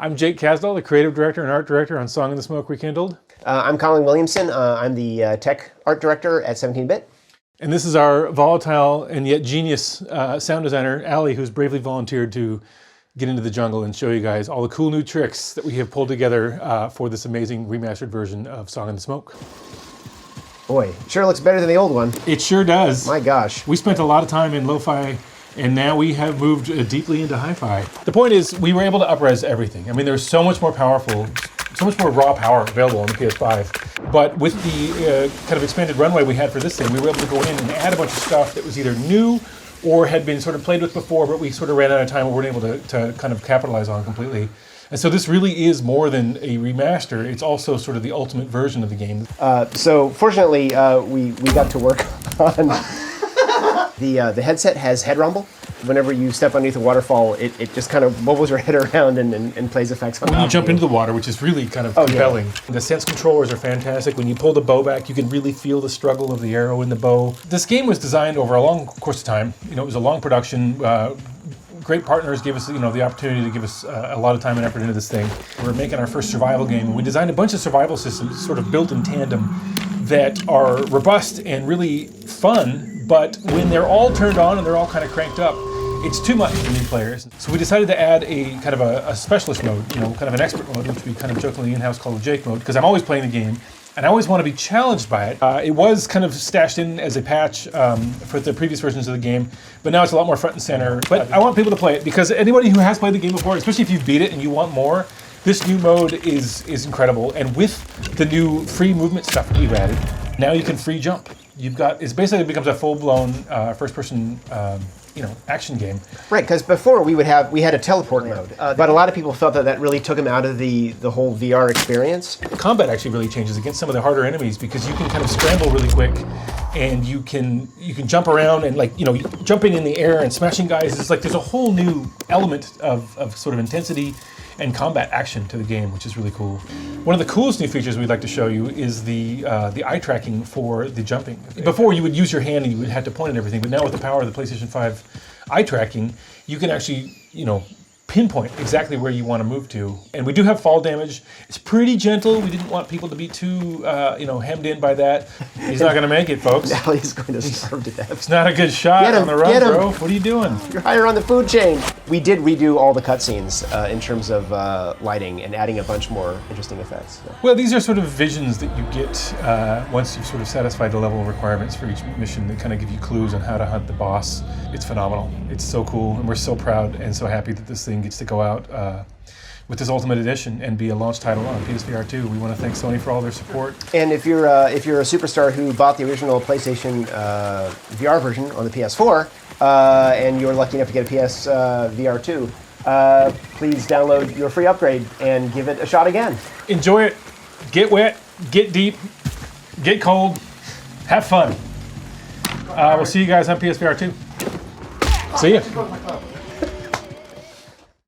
I'm Jake Kazdal, the creative director and art director on Song in the Smoke Rekindled. I'm Colin Williamson. I'm the tech art director at 17-Bit. And this is our volatile and yet genius sound designer, Allie, who's bravely volunteered to get into the jungle and show you guys all the cool new tricks that we have pulled together for this amazing remastered version of Song in the Smoke. Boy, it sure looks better than the old one. It sure does. My gosh. We spent a lot of time in lo-fi, and now we have moved deeply into hi-fi. The point is, we were able to up-res everything. I mean, there's so much more powerful, so much more raw power available on the PS5. But with the kind of expanded runway we had for this thing, we were able to go in and add a bunch of stuff that was either new or had been sort of played with before, but we sort of ran out of time and weren't able to kind of capitalize on completely. And so this really is more than a remaster. It's also sort of the ultimate version of the game. So fortunately, we got to work on the headset has head rumble. Whenever you step underneath a waterfall, it just kind of wobbles your head around and plays effects on when you jump into the water, which is really kind of compelling. Yeah. The sense controllers are fantastic. When you pull the bow back, you can really feel the struggle of the arrow in the bow. This game was designed over a long course of time. You know, it was a long production. Great partners gave us, the opportunity to give us a lot of time and effort into this thing. We're making our first survival game, and we designed a bunch of survival systems sort of built in tandem that are robust and really fun, but when they're all turned on and they're all kind of cranked up, it's too much for new players. So we decided to add a kind of a specialist mode, kind of an expert mode, which we kind of jokingly in-house call the Jake mode, because I'm always playing the game, and I always want to be challenged by it. It was kind of stashed in as a patch for the previous versions of the game, but now it's a lot more front and center. But I want people to play it, because anybody who has played the game before, especially if you've beat it and you want more, this new mode is incredible. And with the new free movement stuff that we've added, now you can free jump. It basically becomes a full-blown first-person action game. Right, because before we had a teleport mode, but a lot of people felt that really took them out of the whole VR experience. Combat actually really changes against some of the harder enemies because you can kind of scramble really quick, and you can jump around and jumping in the air and smashing guys. It's like there's a whole new element of sort of intensity and combat action to the game, which is really cool. One of the coolest new features we'd like to show you is the eye tracking for the jumping. Before you would use your hand and you would have to point at everything, but now with the power of the PlayStation 5 eye tracking, you can actually, pinpoint exactly where you want to move to. And we do have fall damage. It's pretty gentle. We didn't want people to be too, hemmed in by that. He's not going to make it, folks. Now he's going to starve to death. It's not a good shot on the run, bro. What are you doing? You're higher on the food chain. We did redo all the cutscenes in terms of lighting and adding a bunch more interesting effects. So. Well, these are sort of visions that you get once you've sort of satisfied the level of requirements for each mission that kind of give you clues on how to hunt the boss. It's phenomenal. It's so cool, and we're so proud and so happy that this thing gets to go out with this Ultimate Edition and be a launch title on PS VR2. We want to thank Sony for all their support. And if you're a superstar who bought the original PlayStation VR version on the PS4 and you're lucky enough to get a PS VR2, please download your free upgrade and give it a shot again. Enjoy it. Get wet. Get deep. Get cold. Have fun. We'll see you guys on PS VR2. See ya.